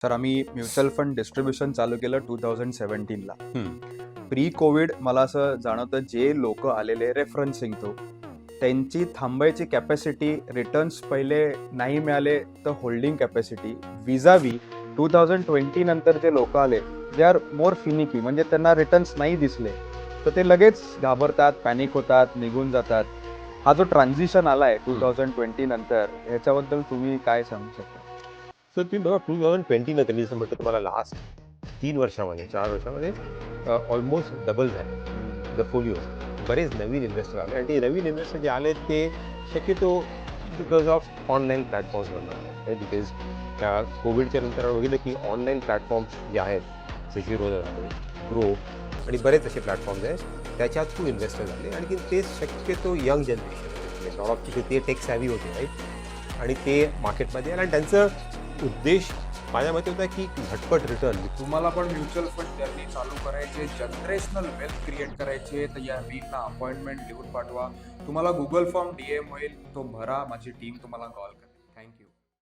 तर आम्ही mutual fund distribution चालू केलं 2017ला. प्री कोविड मला असं जाणवतं जे लोक आलेले रेफरन्सिंग थ्रू त्यांची थांबायची कॅपॅसिटी रिटर्न्स पहिले नाही मिळाले तर होल्डिंग कॅपॅसिटी विजावी 2020 नंतर जे लोक आले दे आर मोर फिनिकी, म्हणजे त्यांना रिटर्न्स नाही दिसले तर ते लगेच घाबरतात, पॅनिक होतात, निघून जातात. हा जो ट्रान्झिशन आलाय 2020 नंतर ह्याच्याबद्दल तुम्ही काय सांगू शकता? सर तुम्ही बघा 2020 नंतर मी जसं म्हटलं तुम्हाला लास्ट 3 वर्षामध्ये 4 वर्षामध्ये ऑलमोस्ट डबल झाले पोर्टफोलिओ. बरेच नवीन इन्व्हेस्टर आले आणि ते नवीन इन्व्हेस्टर जे आले ते शक्यतो बिकॉज ऑफ ऑनलाईन प्लॅटफॉर्म्सवरनं. बिकॉज त्या कोविडच्या नंतर आपण बघितलं की ऑनलाईन प्लॅटफॉर्म्स जे आहेत झिरो झाले, ग्रो आणि बरेच असे प्लॅटफॉर्म्स आहेत त्याच्या थ्रू इन्व्हेस्टर झाले आणि ते शक्यतो यंग जनरेशन म्हणजे ते टेक सॅव्ही होते राईट आणि ते मार्केटमध्ये आले आणि त्यांचं उद्देश माझ्या मते होता की झटपट रिटर्न. तुम्हाला पण म्युच्युअल फंड जर्नी चालू करायचे, जनरेशनल वेल्थ क्रिएट करायचे तर या वीकला अपॉइंटमेंट लिहून पाठवा. तुम्हाला गुगल फॉर्म DM होईल, तो भरा, माझी टीम तुम्हाला कॉल करेल. थँक्यू.